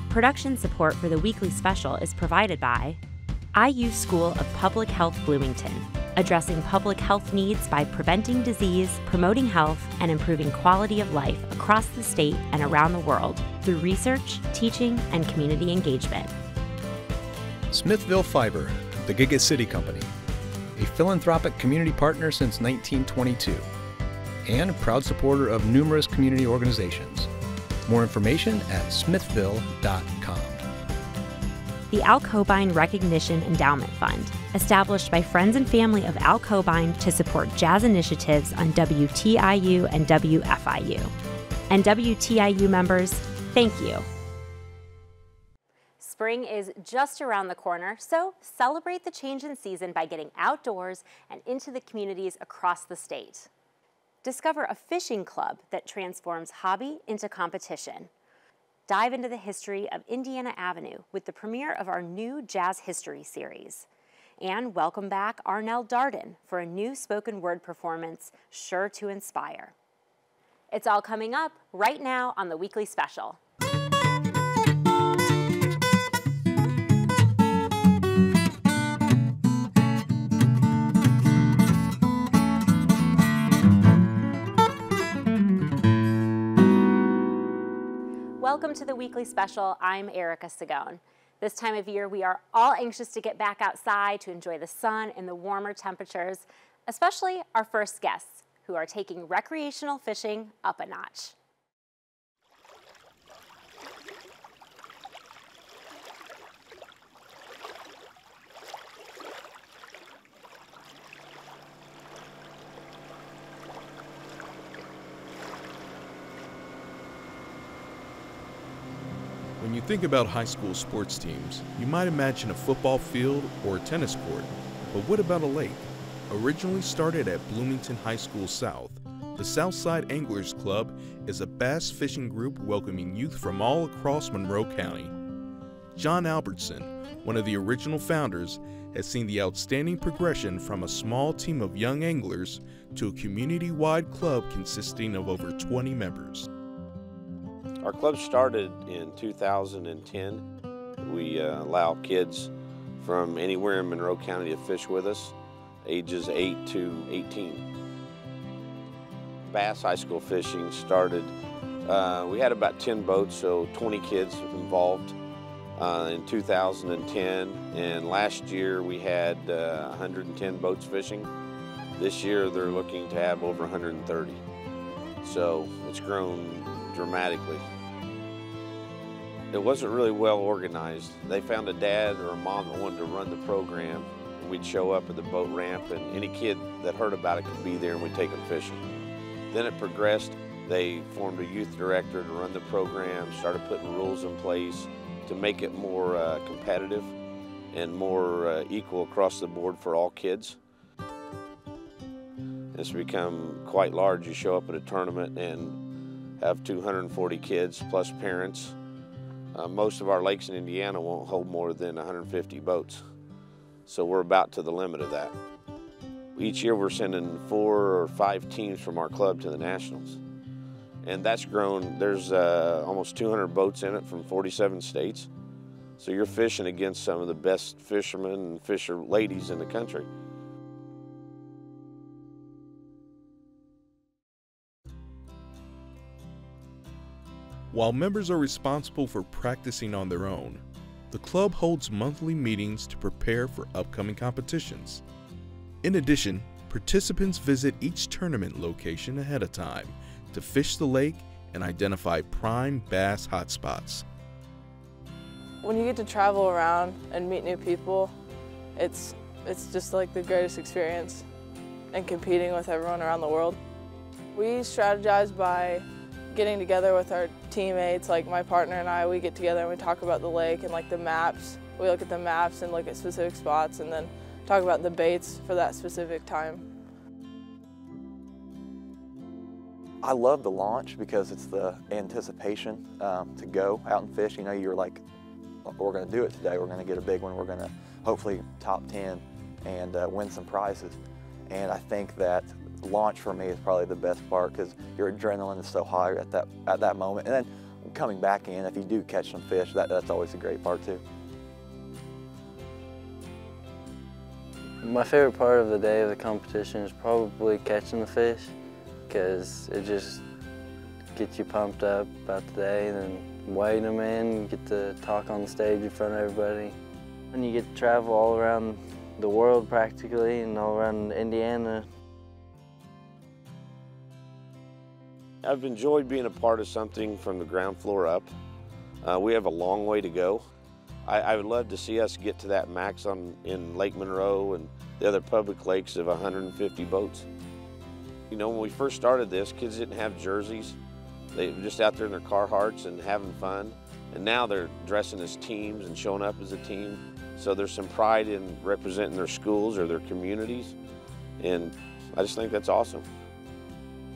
Production support for the weekly special is provided by IU School of Public Health Bloomington, addressing public health needs by preventing disease, promoting health, and improving quality of life across the state and around the world through research, teaching, and community engagement. Smithville Fiber, the Giga City Company, a philanthropic community partner since 1922, and a proud supporter of numerous community organizations. More information at smithville.com. The Al Cobain Recognition Endowment Fund, established by friends and family of Al Cobain to support jazz initiatives on WTIU and WFIU. And WTIU members, thank you. Spring is just around the corner, so celebrate the change in season by getting outdoors and into the communities across the state. Discover a fishing club that transforms hobby into competition. Dive into the history of Indiana Avenue with the premiere of our new Jazz History series. And welcome back Darnell Arden for a new spoken word performance sure to inspire. It's all coming up right now on the weekly special. Welcome to the weekly special. I'm Erica Sagone. This time of year, we are all anxious to get back outside to enjoy the sun and the warmer temperatures, especially our first guests, who are taking recreational fishing up a notch. When you think about high school sports teams, you might imagine a football field or a tennis court. But what about a lake? Originally started at Bloomington High School South, the Southside Anglers Club is a bass fishing group welcoming youth from all across Monroe County. John Albertson, one of the original founders, has seen the outstanding progression from a small team of young anglers to a community-wide club consisting of over 20 members. Our club started in 2010. We allow kids from anywhere in Monroe County to fish with us, ages 8 to 18. Bass high school fishing started, we had about 10 boats, so 20 kids involved in 2010. And last year we had 110 boats fishing. This year they're looking to have over 130. So it's grown dramatically. It wasn't really well organized. They found a dad or a mom that wanted to run the program. We'd show up at the boat ramp and any kid that heard about it could be there and we'd take them fishing. Then it progressed. They formed a youth director to run the program, started putting rules in place to make it more competitive and more equal across the board for all kids. It's become quite large. You show up at a tournament and have 240 kids plus parents. Most of our lakes in Indiana won't hold more than 150 boats. So we're about to the limit of that. Each year we're sending 4 or 5 teams from our club to the Nationals. And that's grown. There's almost 200 boats in it from 47 states. So you're fishing against some of the best fishermen and fisher ladies in the country. While members are responsible for practicing on their own, the club holds monthly meetings to prepare for upcoming competitions. In addition, participants visit each tournament location ahead of time to fish the lake and identify prime bass hotspots. When you get to travel around and meet new people, it's just like the greatest experience, and competing with everyone around the world. We strategize by getting together with our teammates, like my partner and I, we get together and we talk about the lake and like the maps. We look at the maps and look at specific spots and then talk about the baits for that specific time. I love the launch because it's the anticipation to go out and fish. You know, you're like, we're going to do it today. We're going to get a big one. We're going to hopefully top 10 and win some prizes. And I think that launch for me is probably the best part because your adrenaline is so high at that moment. And then coming back in, if you do catch some fish, that's always a great part too. My favorite part of the day of the competition is probably catching the fish, because it just gets you pumped up about the day, and then weighing them in, get to talk on the stage in front of everybody. And you get to travel all around the world practically, and all around Indiana. I've enjoyed being a part of something from the ground floor up. We have a long way to go. I would love to see us get to that max in Lake Monroe and the other public lakes of 150 boats. You know, when we first started this, kids didn't have jerseys. They were just out there in their Carhartts and having fun. And now they're dressing as teams and showing up as a team. So there's some pride in representing their schools or their communities. And I just think that's awesome.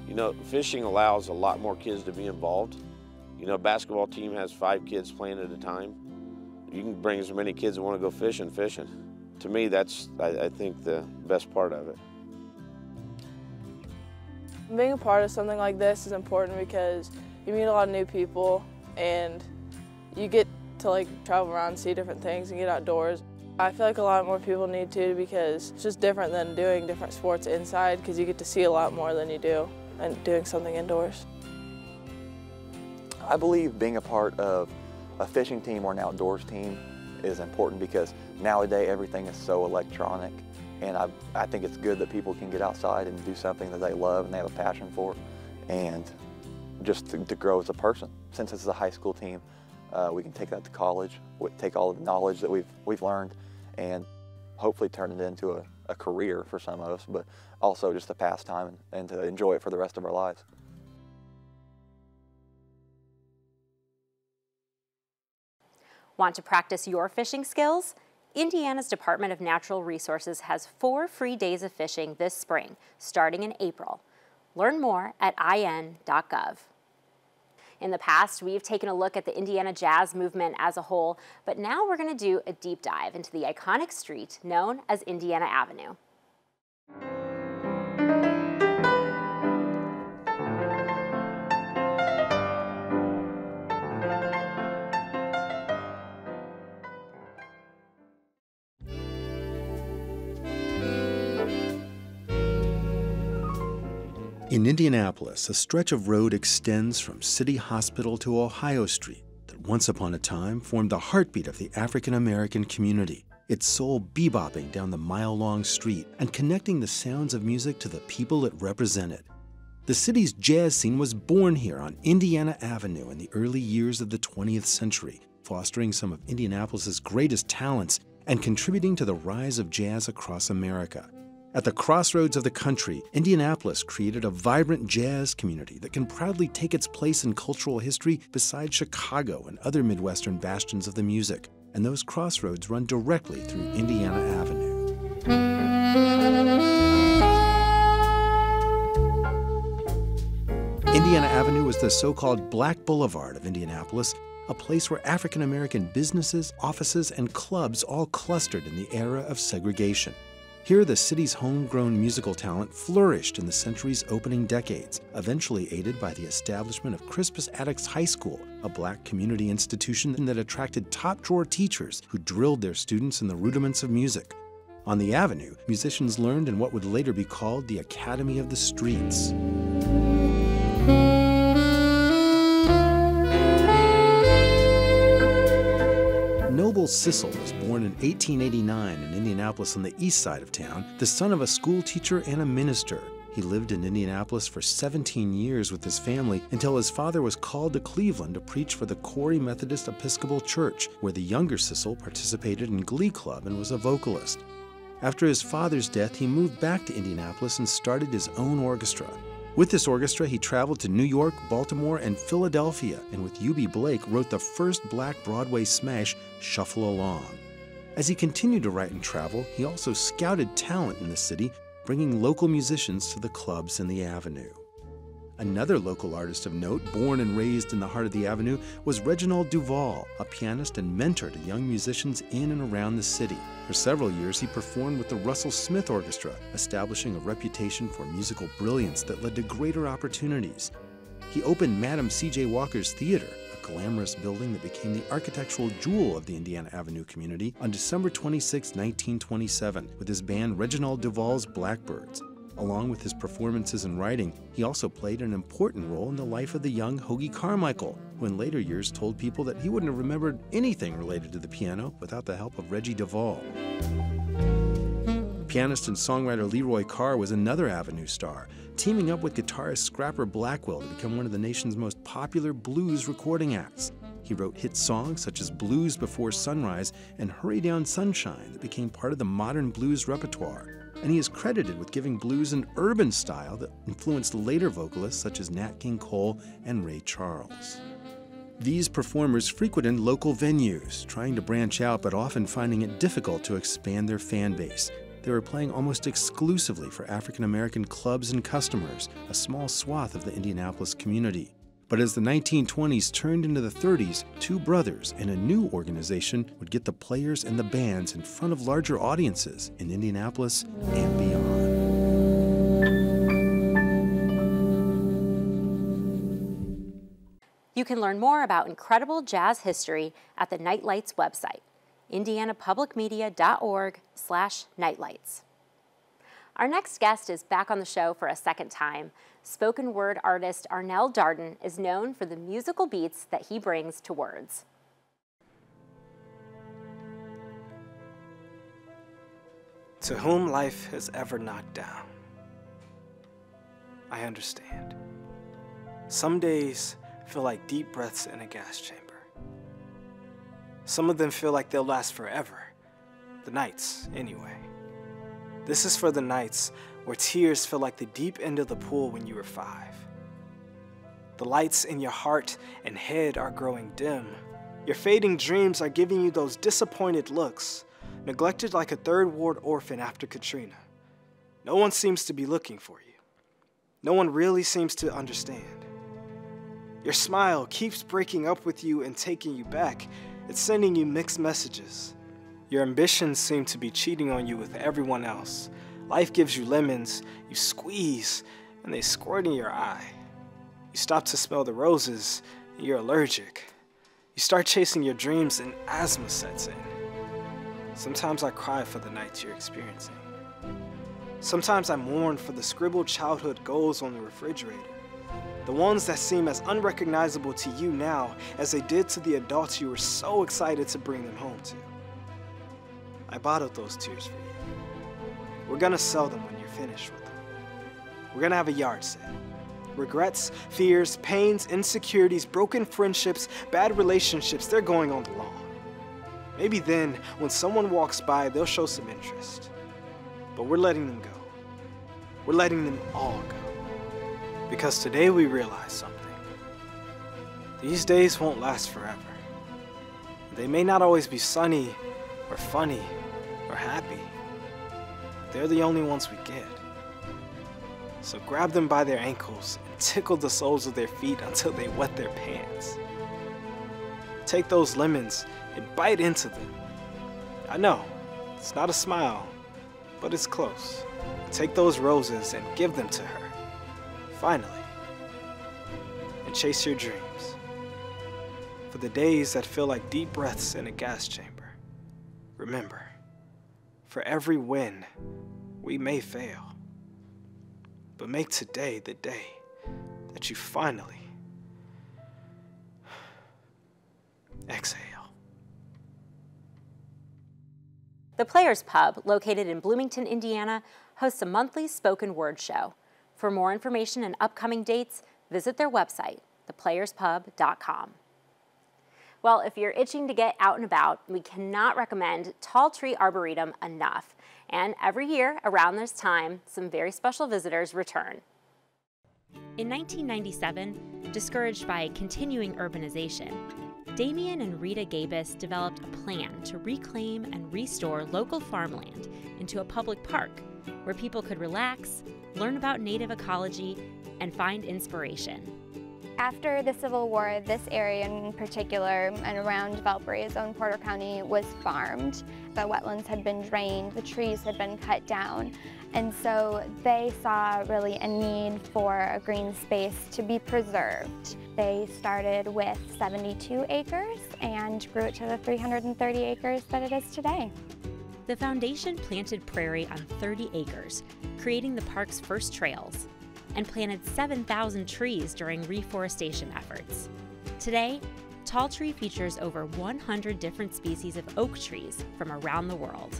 You know, fishing allows a lot more kids to be involved. You know, a basketball team has 5 kids playing at a time. You can bring as many kids that want to go fishing. To me, that's, I think, the best part of it. Being a part of something like this is important because you meet a lot of new people and you get to travel around and see different things and get outdoors. I feel like a lot more people need to, because it's just different than doing different sports inside, because you get to see a lot more than you do and doing something indoors. I believe being a part of a fishing team or an outdoors team is important, because nowadays everything is so electronic, and I think it's good that people can get outside and do something that they love and they have a passion for, and just to grow as a person. Since this is a high school team, we can take that to college, take all of the knowledge that we've learned, and hopefully turn it into a career for some of us, but also just a pastime and to enjoy it for the rest of our lives. Want to practice your fishing skills? Indiana's Department of Natural Resources has 4 free days of fishing this spring, starting in April. Learn more at in.gov. In the past, we've taken a look at the Indiana jazz movement as a whole, but now we're going to do a deep dive into the iconic street known as Indiana Avenue. In Indianapolis, a stretch of road extends from City Hospital to Ohio Street that once upon a time formed the heartbeat of the African-American community, its soul bebopping down the mile-long street and connecting the sounds of music to the people it represented. The city's jazz scene was born here on Indiana Avenue in the early years of the 20th century, fostering some of Indianapolis's greatest talents and contributing to the rise of jazz across America. At the crossroads of the country, Indianapolis created a vibrant jazz community that can proudly take its place in cultural history beside Chicago and other Midwestern bastions of the music. And those crossroads run directly through Indiana Avenue. Indiana Avenue was the so-called Black Boulevard of Indianapolis, a place where African-American businesses, offices, and clubs all clustered in the era of segregation. Here, the city's homegrown musical talent flourished in the century's opening decades, eventually aided by the establishment of Crispus Attucks High School, a black community institution that attracted top-drawer teachers who drilled their students in the rudiments of music. On the Avenue, musicians learned in what would later be called the Academy of the Streets. Noble Sissel was born in 1889 in Indianapolis on the east side of town, the son of a school teacher and a minister. He lived in Indianapolis for 17 years with his family until his father was called to Cleveland to preach for the Corey Methodist Episcopal Church, where the younger Sissel participated in Glee Club and was a vocalist. After his father's death, he moved back to Indianapolis and started his own orchestra. With this orchestra, he traveled to New York, Baltimore, and Philadelphia, and with U.B. Blake wrote the first black Broadway smash, Shuffle Along. As he continued to write and travel, he also scouted talent in the city, bringing local musicians to the clubs in the Avenue. Another local artist of note, born and raised in the heart of the Avenue, was Reginald Duval, a pianist and mentor to young musicians in and around the city. For several years, he performed with the Russell Smith Orchestra, establishing a reputation for musical brilliance that led to greater opportunities. He opened Madam C.J. Walker's Theater, a glamorous building that became the architectural jewel of the Indiana Avenue community on December 26, 1927, with his band Reginald Duvall's Blackbirds. Along with his performances and writing, he also played an important role in the life of the young Hoagie Carmichael, who in later years told people that he wouldn't have remembered anything related to the piano without the help of Reggie Duvall. Pianist and songwriter Leroy Carr was another Avenue star, teaming up with guitarist Scrapper Blackwell to become one of the nation's most popular blues recording acts. He wrote hit songs such as Blues Before Sunrise and Hurry Down Sunshine that became part of the modern blues repertoire. And he is credited with giving blues an urban style that influenced later vocalists such as Nat King Cole and Ray Charles. These performers frequented local venues, trying to branch out but often finding it difficult to expand their fan base. They were playing almost exclusively for African American clubs and customers, a small swath of the Indianapolis community. But as the 1920s turned into the 30s, two brothers and a new organization would get the players and the bands in front of larger audiences in Indianapolis and beyond. You can learn more about incredible jazz history at the Nightlights website, indianapublicmedia.org/nightlights. Our next guest is back on the show for a second time. Spoken word artist Darnell Arden is known for the musical beats that he brings to words. To whom life has ever knocked down, I understand. Some days feel like deep breaths in a gas chamber. Some of them feel like they'll last forever. The nights, anyway. This is for the nights where tears feel like the deep end of the pool when you were 5. The lights in your heart and head are growing dim. Your fading dreams are giving you those disappointed looks, neglected like a third ward orphan after Katrina. No one seems to be looking for you. No one really seems to understand. Your smile keeps breaking up with you and taking you back. It's sending you mixed messages. Your ambitions seem to be cheating on you with everyone else. Life gives you lemons, you squeeze, and they squirt in your eye. You stop to smell the roses, and you're allergic. You start chasing your dreams, and asthma sets in. Sometimes I cry for the nights you're experiencing. Sometimes I mourn for the scribbled childhood goals on the refrigerator. The ones that seem as unrecognizable to you now as they did to the adults you were so excited to bring them home to. I bottled those tears for you. We're gonna sell them when you're finished with them. We're gonna have a yard sale. Regrets, fears, pains, insecurities, broken friendships, bad relationships, they're going on the lawn. Maybe then, when someone walks by, they'll show some interest. But we're letting them go. We're letting them all go. Because today we realize something. These days won't last forever. They may not always be sunny or funny or happy. They're the only ones we get. So grab them by their ankles and tickle the soles of their feet until they wet their pants. Take those lemons and bite into them. I know, it's not a smile, but it's close. Take those roses and give them to her. Finally. And chase your dreams. For the days that feel like deep breaths in a gas chamber, remember, for every win, we may fail. But make today the day that you finally exhale. The Players Pub, located in Bloomington, Indiana, hosts a monthly spoken word show. For more information and upcoming dates, visit their website, theplayerspub.com. Well, if you're itching to get out and about, we cannot recommend Taltree Arboretum enough. And every year, around this time, some very special visitors return. In 1997, discouraged by continuing urbanization, Damian and Rita Gabus developed a plan to reclaim and restore local farmland into a public park where people could relax, learn about native ecology, and find inspiration. After the Civil War, this area in particular and around Valparaiso and Porter County was farmed. The wetlands had been drained, the trees had been cut down, and so they saw really a need for a green space to be preserved. They started with 72 acres and grew it to the 330 acres that it is today. The foundation planted prairie on 30 acres, creating the park's first trails, and planted 7,000 trees during reforestation efforts. Today, Taltree features over 100 different species of oak trees from around the world.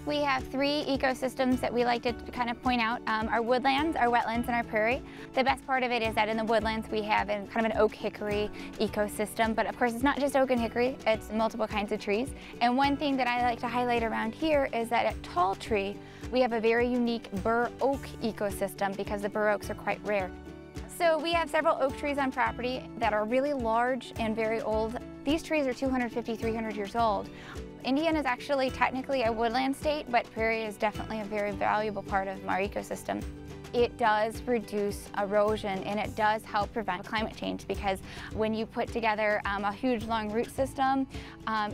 We have 3 ecosystems that we like to kind of point out, our woodlands, our wetlands, and our prairie. The best part of it is that in the woodlands we have kind of an oak hickory ecosystem, but of course it's not just oak and hickory, it's multiple kinds of trees. And one thing that I like to highlight around here is that at Taltree, we have a very unique bur oak ecosystem because the bur oaks are quite rare. So we have several oak trees on property that are really large and very old. These trees are 250, 300 years old. Indiana is actually technically a woodland state, but prairie is definitely a very valuable part of our ecosystem. It does reduce erosion and it does help prevent climate change because when you put together a huge long root system,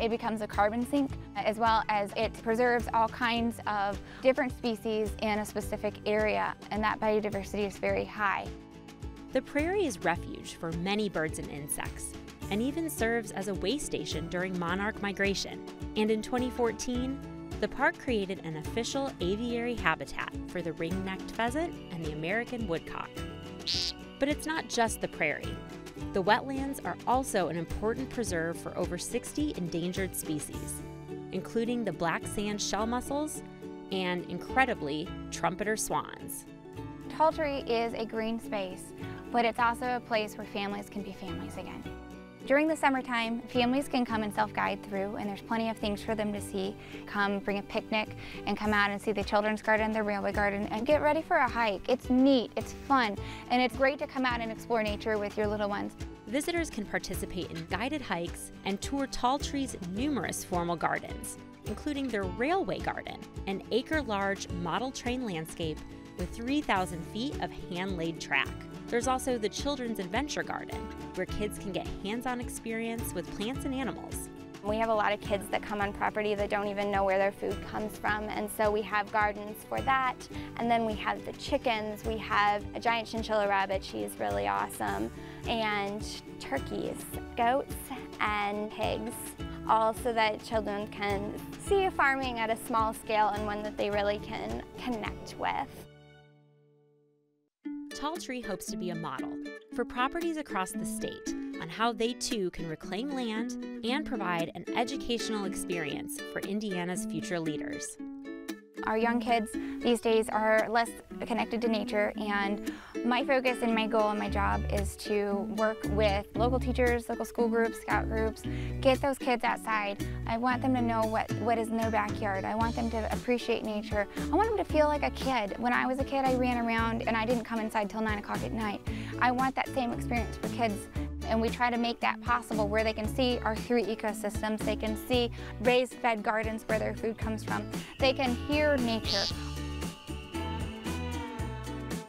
it becomes a carbon sink, as well as it preserves all kinds of different species in a specific area, and that biodiversity is very high. The prairie is refuge for many birds and insects, and even serves as a way station during monarch migration. And in 2014, the park created an official aviary habitat for the ring-necked pheasant and the American woodcock. But it's not just the prairie. The wetlands are also an important preserve for over 60 endangered species, including the black sand shell mussels and, incredibly, trumpeter swans. Taltree is a green space, but it's also a place where families can be families again. During the summertime, families can come and self-guide through, and there's plenty of things for them to see. Come bring a picnic and come out and see the children's garden, the railway garden, and get ready for a hike. It's neat, it's fun, and it's great to come out and explore nature with your little ones. Visitors can participate in guided hikes and tour Taltree's numerous formal gardens, including their railway garden, an acre-large model train landscape with 3,000 feet of hand-laid track. There's also the Children's Adventure Garden, where kids can get hands-on experience with plants and animals. We have a lot of kids that come on property that don't even know where their food comes from, and so we have gardens for that. And then we have the chickens, we have a giant chinchilla rabbit, she's really awesome, and turkeys, goats, and pigs, all so that children can see farming at a small scale and one that they really can connect with. Taltree hopes to be a model for properties across the state on how they too can reclaim land and provide an educational experience for Indiana's future leaders. Our young kids these days are less connected to nature, and my focus and my goal and my job is to work with local teachers, local school groups, scout groups, get those kids outside. I want them to know what is in their backyard. I want them to appreciate nature. I want them to feel like a kid. When I was a kid, I ran around and I didn't come inside till 9 o'clock at night. I want that same experience for kids. And we try to make that possible where they can see our 3 ecosystems, they can see raised bed gardens where their food comes from, they can hear nature.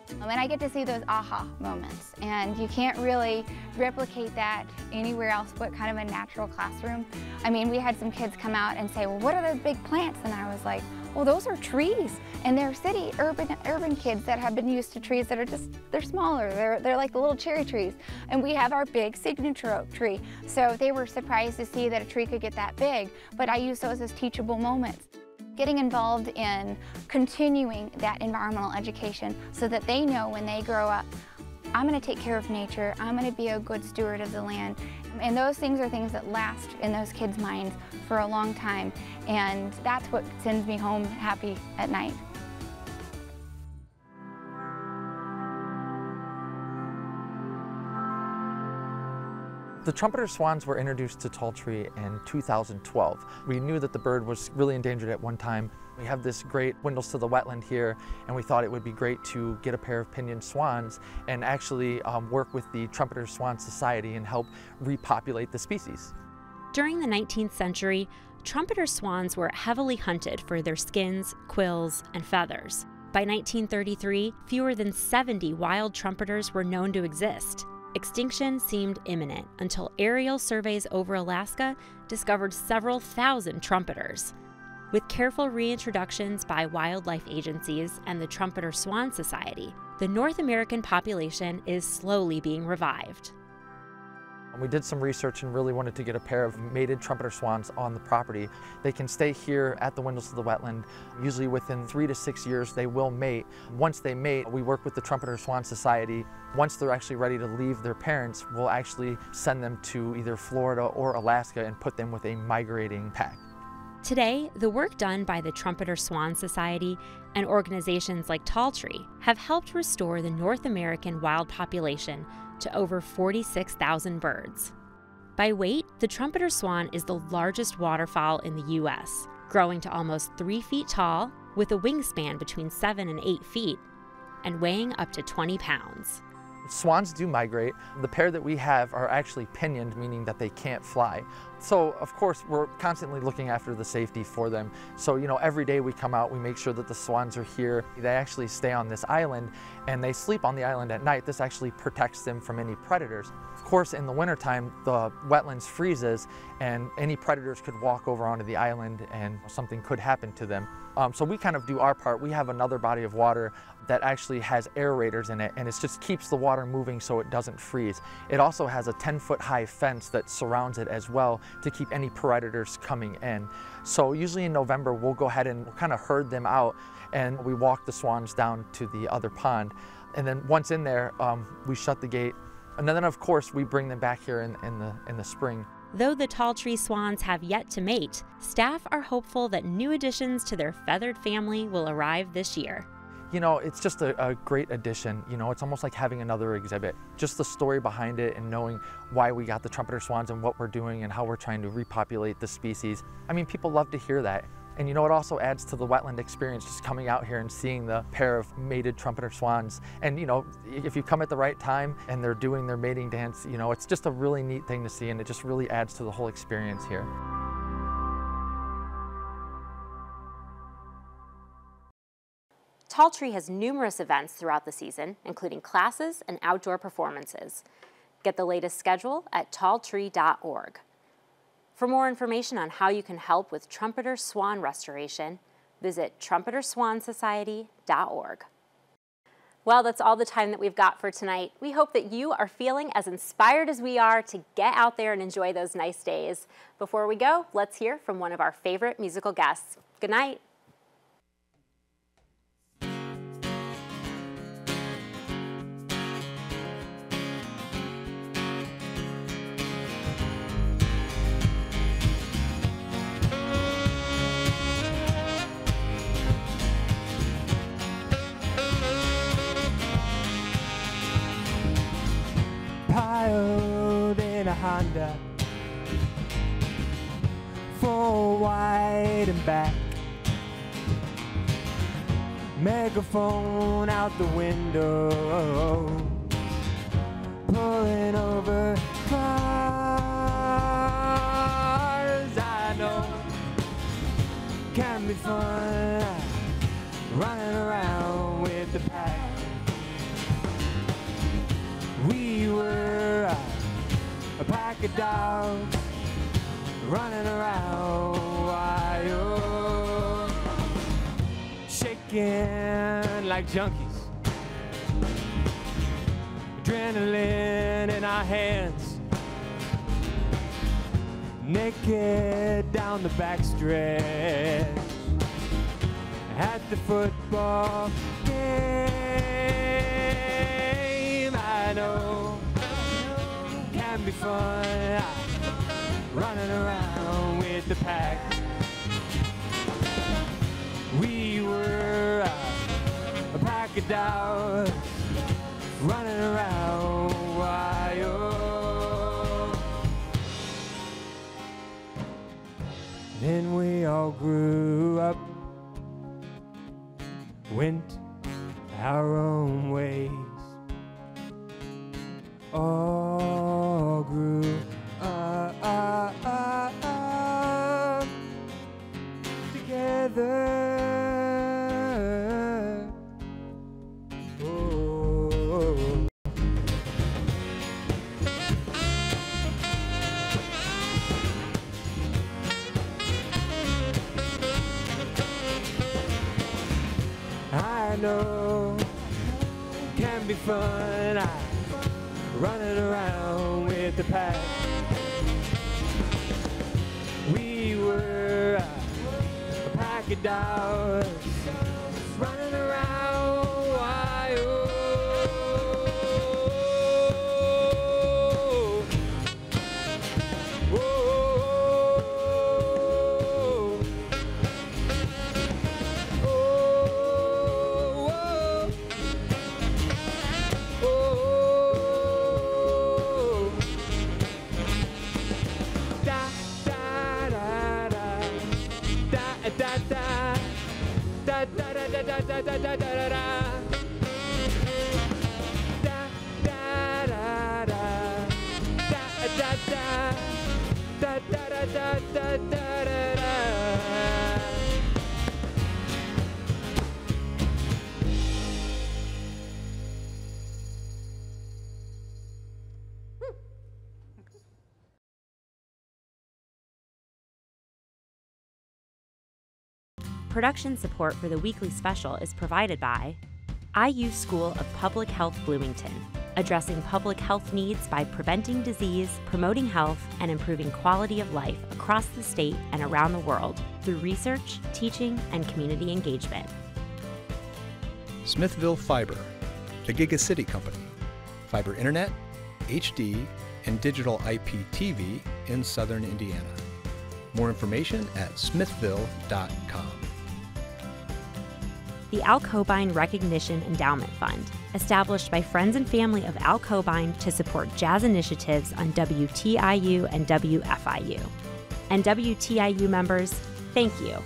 And I get to see those aha moments, and you can't really replicate that anywhere else but kind of a natural classroom. I mean, we had some kids come out and say, well, what are those big plants? And I was like, well, those are trees. And they're urban kids that have been used to trees that are they're smaller. They're like the little cherry trees. And we have our big signature oak tree. So they were surprised to see that a tree could get that big, but I use those as teachable moments. Getting involved in continuing that environmental education so that they know when they grow up, I'm going to take care of nature, I'm going to be a good steward of the land. And those things are things that last in those kids' minds for a long time. And that's what sends me home happy at night. The trumpeter swans were introduced to Taltree in 2012. We knew that the bird was really endangered at one time. We have this great windows to the wetland here, and we thought it would be great to get a pair of pinioned swans and actually work with the Trumpeter Swan Society and help repopulate the species. During the 19th century, trumpeter swans were heavily hunted for their skins, quills, and feathers. By 1933, fewer than 70 wild trumpeters were known to exist. Extinction seemed imminent until aerial surveys over Alaska discovered several thousand trumpeters. With careful reintroductions by wildlife agencies and the Trumpeter Swan Society, the North American population is slowly being revived. We did some research and really wanted to get a pair of mated trumpeter swans on the property. They can stay here at the windows of the wetland. Usually within 3 to 6 years they will mate. Once they mate, we work with the Trumpeter Swan Society. Once they're actually ready to leave their parents, we'll actually send them to either Florida or Alaska and put them with a migrating pack. Today, the work done by the Trumpeter Swan Society and organizations like Taltree have helped restore the North American wild population to over 46,000 birds. By weight, the trumpeter swan is the largest waterfowl in the U.S., growing to almost 3 feet tall with a wingspan between 7 and 8 feet and weighing up to 20 pounds. Swans do migrate. The pair that we have are actually pinioned, meaning that they can't fly. So, of course, we're constantly looking after the safety for them. So, every day we come out, we make sure that the swans are here. They actually stay on this island, and they sleep on the island at night. This actually protects them from any predators. Of course, in the wintertime, the wetlands freezes, and any predators could walk over onto the island, and something could happen to them. So we kind of do our part. We have another body of water that actually has aerators in it, and it just keeps the water moving so it doesn't freeze. It also has a 10-foot high fence that surrounds it as well to keep any predators coming in. So usually in November, we'll go ahead and kind of herd them out, and we walk the swans down to the other pond. And then once in there, we shut the gate. And then of course, we bring them back here in the spring. Though the Taltree swans have yet to mate, staff are hopeful that new additions to their feathered family will arrive this year. It's just a great addition. It's almost like having another exhibit. Just the story behind it and knowing why we got the trumpeter swans and what we're doing and how we're trying to repopulate the species. I mean, people love to hear that. And it also adds to the wetland experience, just coming out here and seeing the pair of mated trumpeter swans. And if you come at the right time and they're doing their mating dance, it's just a really neat thing to see, and it just really adds to the whole experience here. Taltree has numerous events throughout the season, including classes and outdoor performances. Get the latest schedule at taltree.org. For more information on how you can help with trumpeter swan restoration, visit trumpeterswansociety.org. Well, that's all the time that we've got for tonight. We hope that you are feeling as inspired as we are to get out there and enjoy those nice days. Before we go, let's hear from one of our favorite musical guests. Good night. Piled in a Honda, full wide and back, megaphone out the window, pulling over cars. I know can be fun running around with the pack. We were a pack of dogs running around wild, shaking like junkies, adrenaline in our hands, naked down the backstretch at the football game. I know can be fun running around with the pack. We were a pack of dogs running around wild. Then we all grew up, went our own ways, all grew up together. Oh. know can be fun. Running around with the pack. We were a pack of dogs running around wild. Production support for the weekly special is provided by IU School of Public Health Bloomington, addressing public health needs by preventing disease, promoting health, and improving quality of life across the state and around the world through research, teaching, and community engagement. Smithville Fiber, the Giga City Company, fiber internet, HD, and digital IPTV in southern Indiana. More information at smithville.com. The Al Cobine Recognition Endowment Fund, established by friends and family of Al Cobine to support jazz initiatives on WTIU and WFIU. And WTIU members, thank you.